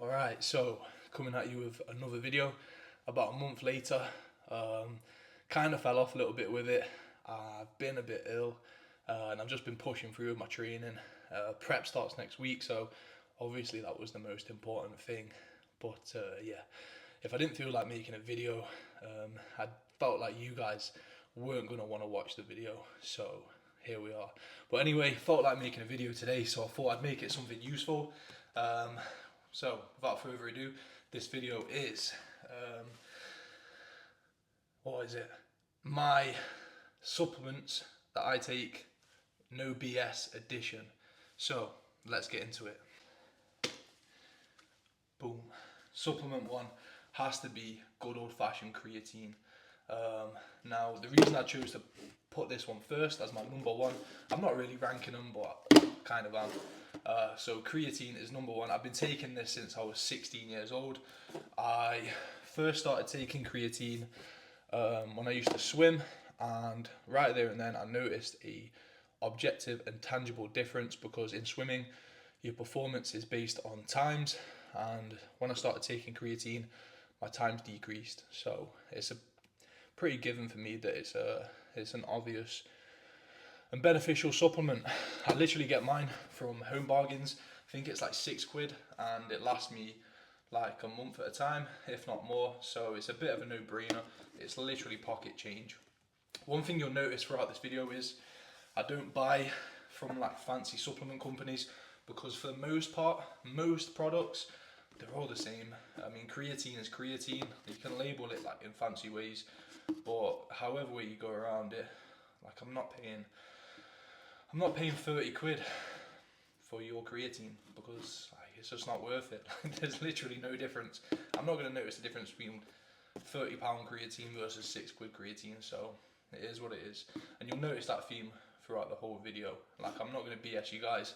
Alright, so coming at you with another video about a month later. Kind of fell off a little bit with it. I've been a bit ill and I've just been pushing through with my training. Prep starts next week, so obviously that was the most important thing. But yeah, if I didn't feel like making a video, I felt like you guys weren't going to want to watch the video, so here we are. But anyway, felt like making a video today, so I thought I'd make it something useful. So without further ado, this video is what is it? My supplements that I take, no BS edition. So let's get into it. Boom. Supplement one has to be good old fashioned creatine. Now the reason I chose to put this one first as my number one, I'm not really ranking them, but kind of am. So creatine is number one. I've been taking this since I was 16 years old. I first started taking creatine when I used to swim, and right there and then I noticed a objective and tangible difference, because in swimming your performance is based on times, and when I started taking creatine my times decreased. So it's a pretty given for me that it's an obvious and beneficial supplement. I literally get mine from Home Bargains. I think it's like £6 and it lasts me like a month at a time, if not more. So it's a bit of a no-brainer. It's literally pocket change. One thing you'll notice throughout this video is I don't buy from like fancy supplement companies, because for the most part, most products, they're all the same. I mean, creatine is creatine. You can label it like in fancy ways, but however way you go around it, like I'm not paying £30 for your creatine, because like, it's just not worth it. There's literally no difference. I'm not going to notice the difference between £30 creatine versus £6 creatine, so it is what it is. And you'll notice that theme throughout the whole video. Like, I'm not going to BS you guys.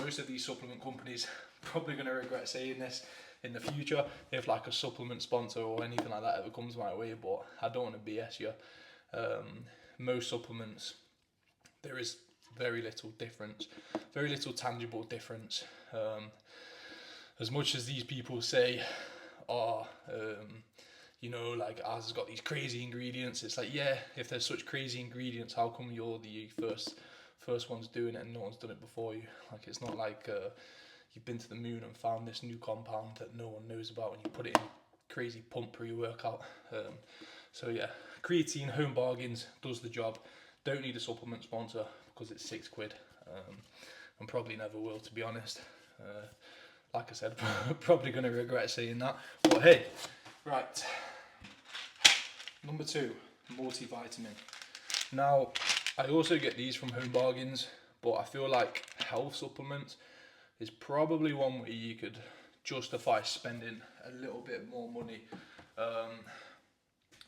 Most of these supplement companies probably going to regret saying this in the future if like a supplement sponsor or anything like that ever comes my way, but I don't want to BS you. Most supplements, there is very little difference, very little tangible difference. As much as these people say, you know, like ours has got these crazy ingredients, it's like, yeah, if there's such crazy ingredients, how come you're the first one's doing it and no one's done it before you? Like, it's not like you've been to the moon and found this new compound that no one knows about and you put it in crazy pump pre-workout. So yeah, creatine, Home Bargains does the job. Don't need a supplement sponsor because it's £6. And probably never will, to be honest. Like I said, probably going to regret saying that. But hey, right. Number 2, multivitamin. Now, I also get these from Home Bargains, but I feel like health supplements is probably one where you could justify spending a little bit more money.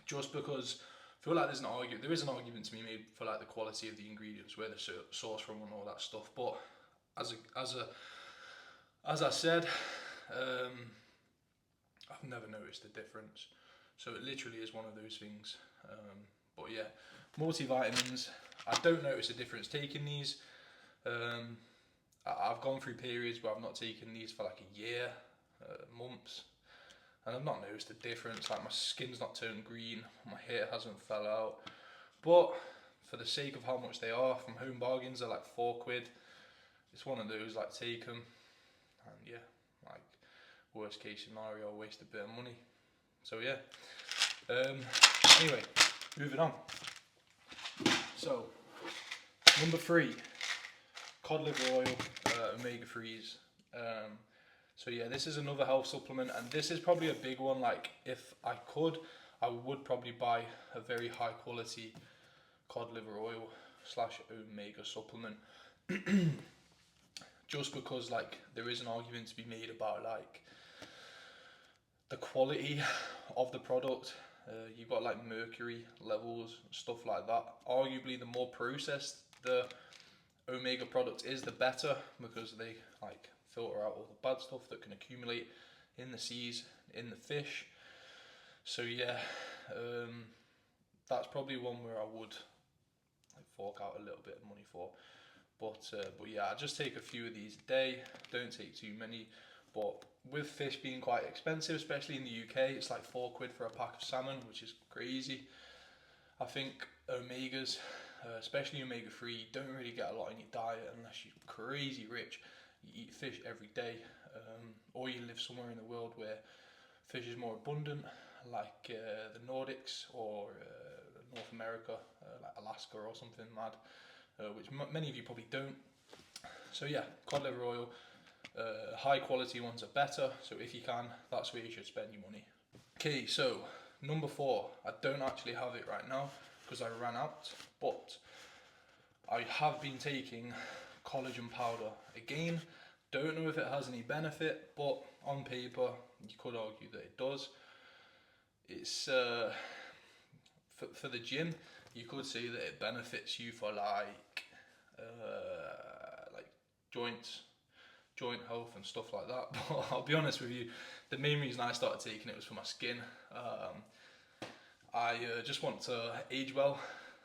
Just because I feel like there is an argument to be made for like the quality of the ingredients, where they're sourced from and all that stuff. But as I said, I've never noticed a difference. So it literally is one of those things. But yeah, multivitamins, I don't notice a difference taking these. I've gone through periods where I've not taken these for like a year, months, and I've not noticed a difference. Like, my skin's not turned green, my hair hasn't fell out. But for the sake of how much they are from Home Bargains, they're like £4. It's one of those, like, take them, and yeah, like, worst case scenario, I'll waste a bit of money. So yeah. Anyway, moving on. So number 3, cod liver oil, omega-3s. So yeah, this is another health supplement, and this is probably a big one. Like, if I could, I would probably buy a very high quality cod liver oil / omega supplement. Just because, like, there is an argument to be made about like the quality of the product. You've got like mercury levels, stuff like that. Arguably, the more processed the omega product is, the better, because they like filter out all the bad stuff that can accumulate in the seas, in the fish. So yeah, that's probably one where I would like fork out a little bit of money for. But yeah, I just take a few of these a day. Don't take too many, but with fish being quite expensive, especially in the UK, it's like £4 for a pack of salmon, which is crazy. I think omegas, especially omega-3, you don't really get a lot in your diet unless you're crazy rich. You eat fish every day, or you live somewhere in the world where fish is more abundant, like the Nordics or North America, like Alaska or something mad, which many of you probably don't. So yeah, cod liver oil, high quality ones are better, so if you can, that's where you should spend your money. Okay, so number 4, I don't actually have it right now because I ran out, but I have been taking collagen powder. Again, don't know if it has any benefit, but on paper you could argue that it does. It's for the gym, you could say that it benefits you for like joints, joint health and stuff like that. But I'll be honest with you, the main reason I started taking it was for my skin. I just want to age well.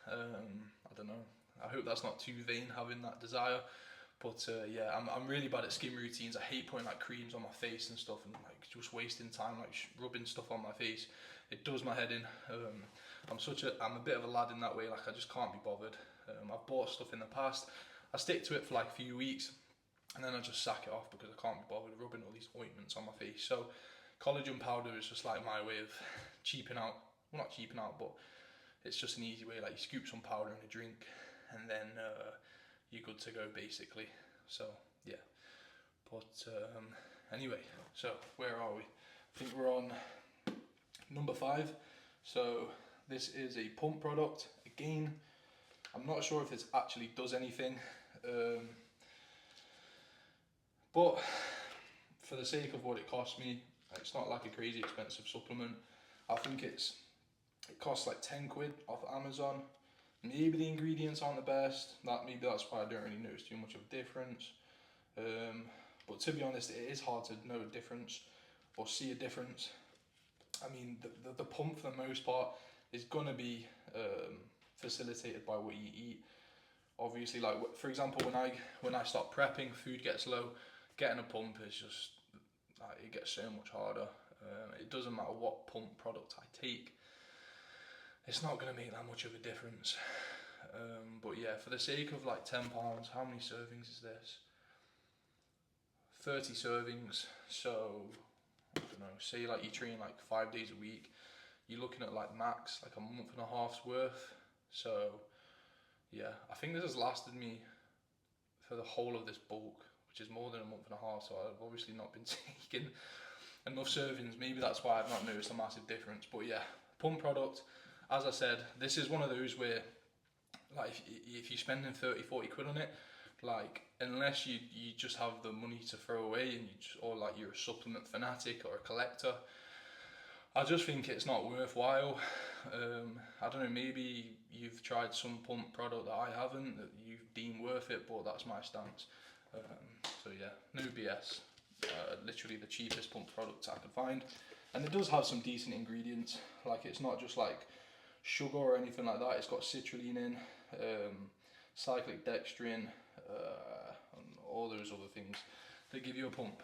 I don't know. I hope that's not too vain having that desire. But yeah, I'm really bad at skin routines. I hate putting like creams on my face and stuff and like just wasting time like rubbing stuff on my face. It does my head in. I'm a bit of a lad in that way. Like I just can't be bothered. I've bought stuff in the past. I stick to it for like a few weeks, and then I just sack it off because I can't be bothered rubbing all these ointments on my face. So collagen powder is just like my way of cheaping out. Well, not cheaping out, but it's just an easy way. Like you scoop some powder in a drink, and then you're good to go basically. So yeah, but anyway, so where are we? I think we're on number 5. So this is a pump product. Again, I'm not sure if this actually does anything, but for the sake of what it cost me, it's not like a crazy expensive supplement. I think it costs like £10 off Amazon. Maybe the ingredients aren't the best. Maybe that's why I don't really notice too much of a difference. But to be honest, it is hard to know a difference or see a difference. I mean, the pump for the most part is gonna be facilitated by what you eat. Obviously, like for example, when I start prepping, food gets low. Getting a pump is just like, it gets so much harder. It doesn't matter what pump product I take. It's not going to make that much of a difference. But yeah, for the sake of like £10, how many servings is this? 30 servings. So I don't know, say like you train like 5 days a week, you're looking at like max like a month and a half's worth. So yeah, I think this has lasted me for the whole of this bulk, which is more than a month and a half. So I've obviously not been taking enough servings. Maybe that's why I've not noticed a massive difference. But yeah, pump product. As I said, this is one of those where, like, if you're spending 30-40 quid on it, like, unless you just have the money to throw away and or like you're a supplement fanatic or a collector, I just think it's not worthwhile. I don't know, maybe you've tried some pump product that I haven't that you deem worth it, but that's my stance. So yeah, no BS. Literally the cheapest pump product I could find, and it does have some decent ingredients. Like it's not just like sugar or anything like that. It's got citrulline in, cyclic dextrin, and all those other things that give you a pump.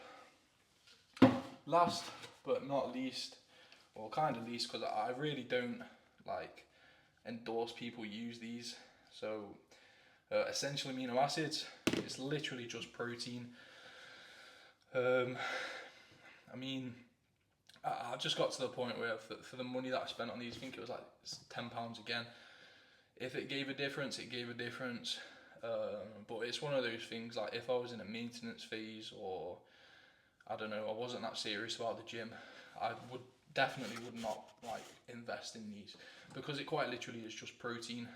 Last but not least, or kind of least, because I really don't like endorse people use these. So essential amino acids, it's literally just protein. I mean, I've just got to the point where for the money that I spent on these, I think it was like £10 again. If it gave a difference, it gave a difference. But it's one of those things, like if I was in a maintenance phase, or I don't know, I wasn't that serious about the gym, I would not like invest in these, because it quite literally is just protein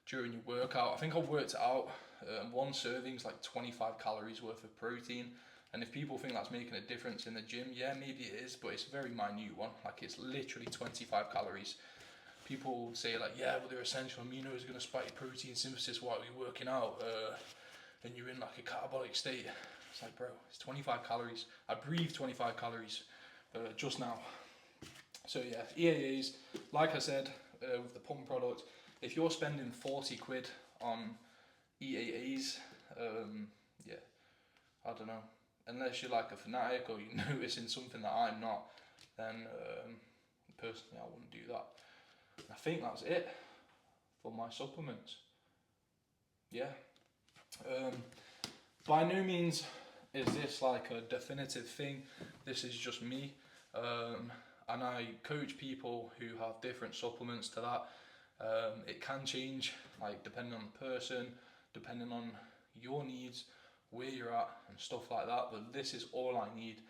during your workout. I think I've worked it out. One serving's like 25 calories worth of protein. And if people think that's making a difference in the gym, yeah, maybe it is, but it's a very minute one. Like it's literally 25 calories. People say like, yeah, well, their essential amino is going to spike your protein synthesis while you're working out, and you're in like a catabolic state. It's like, bro, it's 25 calories. I breathe 25 calories just now. So yeah, EAAs, like I said, with the pump product, if you're spending 40 quid on EAAs, yeah, I don't know. unless you're like a fanatic or you're noticing something that I'm not, then personally I wouldn't do that. I think that's it for my supplements. Yeah. By no means is this like a definitive thing. This is just me. And I coach people who have different supplements to that. It can change, like depending on the person, depending on your needs, where you're at, and stuff like that. But this is all I need.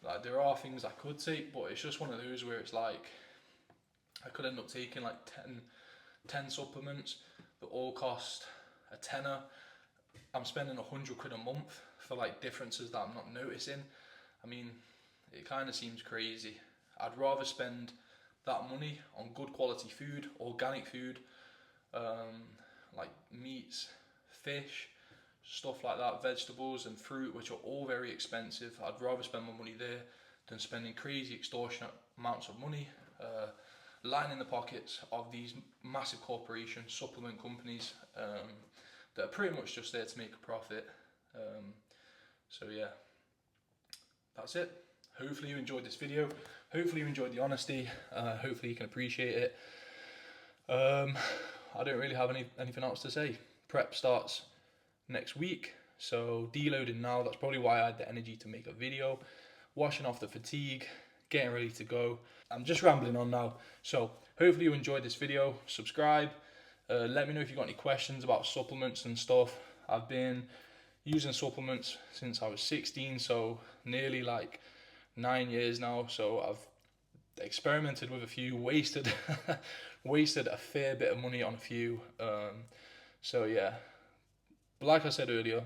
Like there are things I could take, but it's just one of those where it's like I could end up taking like 10 supplements that all cost a tenner. I'm spending £100 a month for like differences that I'm not noticing. I mean, it kind of seems crazy. I'd rather spend that money on good quality food, organic food, like meats, fish, stuff like that, vegetables and fruit, which are all very expensive. I'd rather spend my money there than spending crazy extortionate amounts of money lining the pockets of these massive corporations, supplement companies, that are pretty much just there to make a profit. So yeah, that's it. Hopefully you enjoyed this video. Hopefully you enjoyed the honesty. Hopefully you can appreciate it. I don't really have anything else to say. Prep starts next week, so deloading now. That's probably why I had the energy to make a video. Washing off the fatigue, getting ready to go. I'm just rambling on now. So hopefully you enjoyed this video. Subscribe. Let me know if you've got any questions about supplements and stuff. I've been using supplements since I was 16, so nearly like 9 years now. So I've experimented with a few, wasted wasted a fair bit of money on a few. So yeah, but like I said earlier,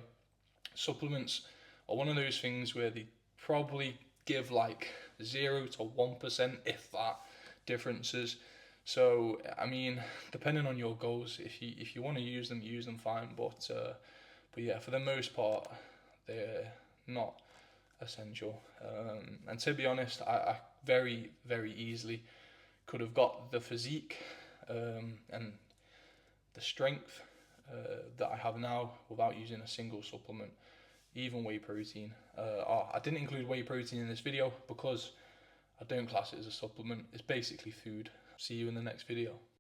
supplements are one of those things where they probably give like 0 to 1%, if that, differences. So I mean, depending on your goals, if you want to use them fine. But yeah, for the most part, they're not essential. And to be honest, I very easily could have got the physique and the strength that I have now without using a single supplement, even whey protein. I didn't include whey protein in this video because I don't class it as a supplement. It's basically food. See you in the next video.